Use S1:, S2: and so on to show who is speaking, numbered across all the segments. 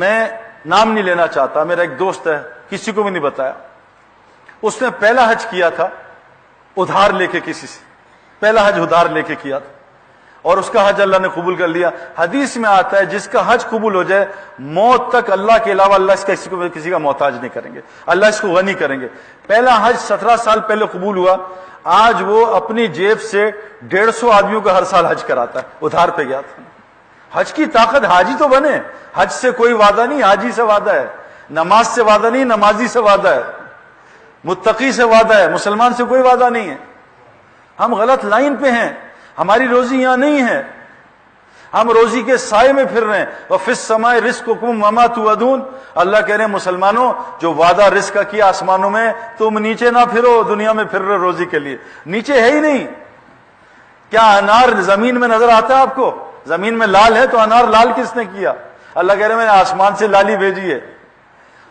S1: میں نام نہیں لینا چاہتا، میرا ایک دوست ہے، کسی کو بھی نہیں بتایا، اس نے پہلا حج کیا تھا ادھار لے کے، کسی سے پہلا حج ادھار لے کے کیا تھا، اور اس کا حج اللہ نے قبول کر لیا۔ حدیث میں آتا ہے جس کا حج قبول ہو جائے موت تک اللہ کے علاوہ اللہ اس کا کسی کا محتاج نہیں کریں گے، اللہ اس کو غنی کریں گے۔ پہلا حج 17 سال پہلے قبول ہوا، آج وہ اپنی جیب سے 150 آدمیوں کا ہر سال حج کراتا ہے، ادھار پہ گیا تھا۔ حج کی طاقت، حاجی تو بنے، حج سے کوئی وعدہ نہیں، حاجی سے وعدہ ہے، نماز سے وعدہ نہیں، نمازی سے وعدہ ہے، متقی سے وعدہ ہے، مسلمان سے کوئی وعدہ نہیں ہے۔ ہم غلط لائن پہ ہیں، ہماری روزی یہاں نہیں ہے، ہم روزی کے سائے میں پھر رہے ہیں۔ وَفِي السَّمَاءِ رِزْقُكُمْ وَمَا تُوعَدُونَ، اللہ کہہ رہے ہیں مسلمانوں جو وعدہ رزق کا کیا آسمانوں میں، تم نیچے نہ پھرو، دنیا میں پھر رہے روزی کے لیے، نیچے ہے ہی نہیں۔ کیا انار زمین میں نظر آتا ہے آپ کو؟ زمین میں لال ہے تو انار لال کس نے کیا؟ اللہ کہہ رہے ہیں میں نے آسمان سے لالی بھیجی ہے۔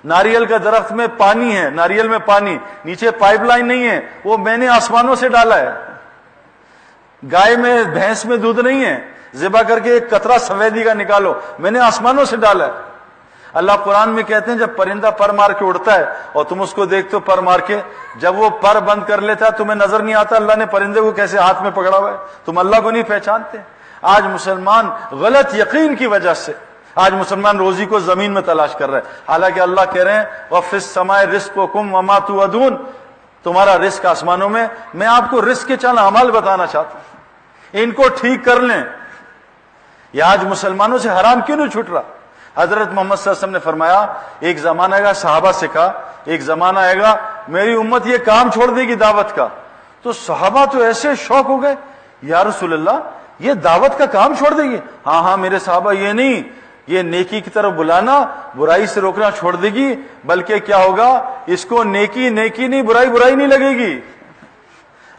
S1: ناریل کا درخت میں پانی ہے، ناریل میں پانی، نیچے پائپ لائن نہیں ہے، وہ میں نے آسمانوں سے ڈالا ہے۔ گائے میں، بھینس میں دودھ نہیں ہے، ذبح کر کے ایک قطرہ سفیدی کا نکالو، میں نے آسمانوں سے ڈالا ہے۔ اللہ قرآن میں کہتے ہیں جب پرندہ پر مار کے اڑتا ہے اور تم اس کو دیکھتے ہو پر مار کے، جب وہ پر بند کر لیتا ہے تمہیں نظر نہیں آتا اللہ نے پرندے کو کیسے ہاتھ میں پکڑا ہوا ہے، تم اللہ کو نہیں پہچانتے۔ آج مسلمان غلط یقین کی وجہ سے آج مسلمان روزی کو زمین میں تلاش کر رہے ہیں، حالانکہ اللہ کہہ رہے ہیں وَفِي السَّمَاءِ رِزْقُكُمْ وَمَا تُوعَدُونَ، تمہارا رزق آسمانوں میں۔ میں آپ کو رزق کے چند اعمال بتانا چاہتا ہوں، ان کو ٹھیک کر لیں۔ یہ آج مسلمانوں سے حرام کیوں نہیں چھوٹ رہا؟ حضرت محمد صلی اللہ علیہ وسلم نے فرمایا ایک زمانہ آئے گا، صحابہ سے کہا ایک زمانہ آئے گا میری امت یہ کام چھوڑ دے گی دعوت کا، تو صحابہ تو ایسے شوق ہو گئے، یا رسول اللہ یہ دعوت کا کام چھوڑ دے گی؟ ہاں ہاں میرے صحابہ، یہ نہیں، یہ نیکی کی طرف بلانا، برائی سے روکنا چھوڑ دے گی، بلکہ کیا ہوگا اس کو نیکی نیکی نہیں، برائی برائی نہیں لگے گی۔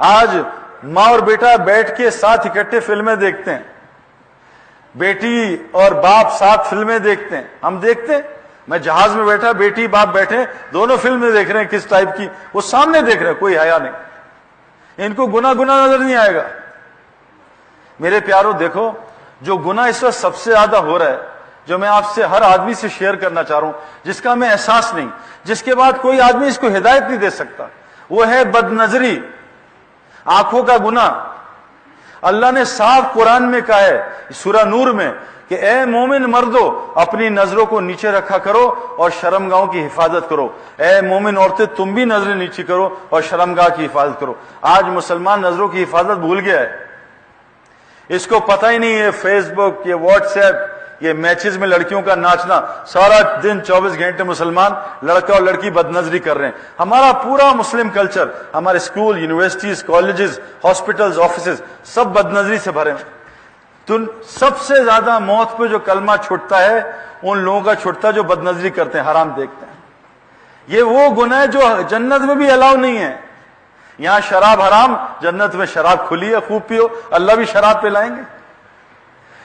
S1: آج ماں اور بیٹا بیٹھ کے ساتھ اکٹھے فلمیں دیکھتے ہیں، بیٹی اور باپ ساتھ فلمیں دیکھتے ہیں، ہم دیکھتے ہیں، میں جہاز میں بیٹھا، بیٹی باپ بیٹھے، دونوں فلمیں دیکھ رہے ہیں، کس ٹائپ کی؟ وہ سامنے دیکھ رہے ہیں، کوئی حیا نہیں، ان کو گناہ نظر نہیں آئے گا۔ میرے پیاروں دیکھو، جو گناہ اس وقت سب سے زیادہ ہو رہا ہے، جو میں آپ سے ہر آدمی سے شیئر کرنا چاہ رہا ہوں، جس کا میں احساس نہیں، جس کے بعد کوئی آدمی اس کو ہدایت نہیں دے سکتا، وہ ہے بد نظری، آنکھوں کا گناہ۔ اللہ نے صاف قرآن میں کہا ہے سورہ نور میں کہ اے مومن مردو اپنی نظروں کو نیچے رکھا کرو اور شرمگاہوں کی حفاظت کرو، اے مومن عورتیں تم بھی نظریں نیچی کرو اور شرمگاہ کی حفاظت کرو۔ آج مسلمان نظروں کی حفاظت بھول گیا ہے، اس کو پتہ ہی نہیں ہے فیس بک، یہ واٹس ایپ، یہ میچز میں لڑکیوں کا ناچنا، سارا دن 24 گھنٹے مسلمان لڑکا اور لڑکی بد نظری کر رہے ہیں۔ ہمارا پورا مسلم کلچر، ہمارے school, universities, colleges, hospitals, offices سب بد نظری سے بھرے ہیں۔ تو سب سے زیادہ موت پہ جو کلمہ چھوٹتا ہے ان لوگوں کا چھوٹتا ہے جو بد نظری کرتے ہیں، حرام دیکھتے ہیں۔ یہ وہ گناہ ہے جو جنت میں بھی الاؤ نہیں ہے۔ یہاں شراب حرام، جنت میں شراب کھلی ہے، خوب پیو، اللہ بھی شراب پلائیں گے۔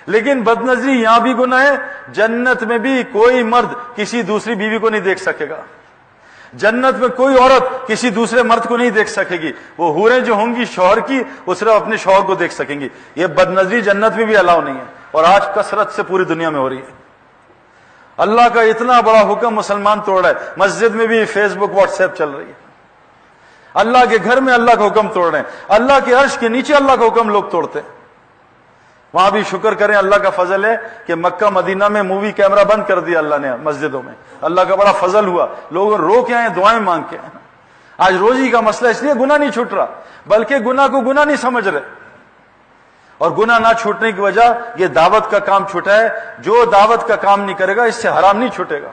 S1: لیکن بد نظری یہاں بھی گناہ ہے، جنت میں بھی کوئی مرد کسی دوسری بیوی کو نہیں دیکھ سکے گا، جنت میں کوئی عورت کسی دوسرے مرد کو نہیں دیکھ سکے گی، وہ حوریں جو ہوں گی شوہر کی وہ صرف اپنے شوہر کو دیکھ سکیں گی۔ یہ بد نظری جنت میں بھی الاؤ نہیں ہے، اور آج کثرت سے پوری دنیا میں ہو رہی ہے۔ اللہ کا اتنا بڑا حکم مسلمان توڑ رہا ہے، مسجد میں بھی فیس بک واٹس ایپ چل رہی ہے، اللہ کے گھر میں اللہ کا حکم توڑ رہے ہیں، اللہ کے عرش کے نیچے اللہ کا حکم لوگ توڑتے ہیں۔ وہاں بھی شکر کریں، اللہ کا فضل ہے کہ مکہ مدینہ میں مووی کیمرہ بند کر دیا اللہ نے مسجدوں میں، اللہ کا بڑا فضل ہوا، لوگ رو کے آئے، دعائیں مانگ کے آئے۔ آج روزی کا مسئلہ اس لیے گناہ نہیں چھوٹ رہا، بلکہ گناہ کو گناہ نہیں سمجھ رہے، اور گناہ نہ چھوٹنے کی وجہ یہ دعوت کا کام چھوٹا ہے۔ جو دعوت کا کام نہیں کرے گا اس سے حرام نہیں چھوٹے گا،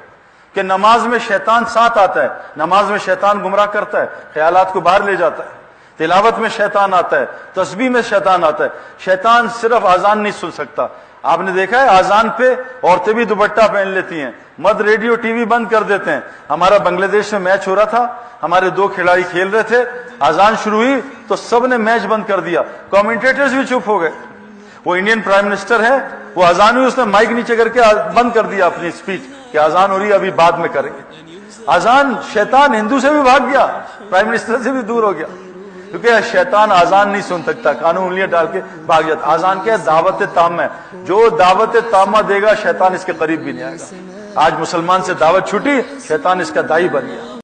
S1: کہ نماز میں شیطان ساتھ آتا ہے، نماز میں شیطان گمراہ کرتا ہے، خیالات کو باہر لے جاتا ہے، تلاوت میں شیطان آتا ہے، تسبیح میں شیطان آتا ہے۔ شیطان صرف اذان نہیں سن سکتا، آپ نے دیکھا ہے اذان پہ عورتیں بھی دوپٹہ پہن لیتی ہیں، مرد ریڈیو ٹی وی بند کر دیتے ہیں۔ ہمارا بنگلہ دیش میں میچ ہو رہا تھا، ہمارے 2 کھلاڑی کھیل رہے تھے، اذان شروع ہوئی تو سب نے میچ بند کر دیا، کامنٹیٹرز بھی چپ ہو گئے۔ وہ انڈین پرائم منسٹر ہے، وہ اذان ہوئی اس نے مائک نیچے کر کے بند کر دیا اپنی اسپیچ کہ اذان ہو رہی ہے ابھی بعد میں کریں گے۔ اذان، شیطان ہندو سے بھی بھاگ گیا، پرائم منسٹر سے بھی دور ہو گیا، کیونکہ شیطان آزان نہیں سن سکتا، کانوں انگلیاں ڈال کے بھاگ جاتا۔ آزان کیا ہے؟ دعوت تامہ ہے، جو دعوت تامہ دے گا شیطان اس کے قریب بھی نہیں آئے گا۔ آج مسلمان سے دعوت چھوٹی، شیطان اس کا دائی بن گیا۔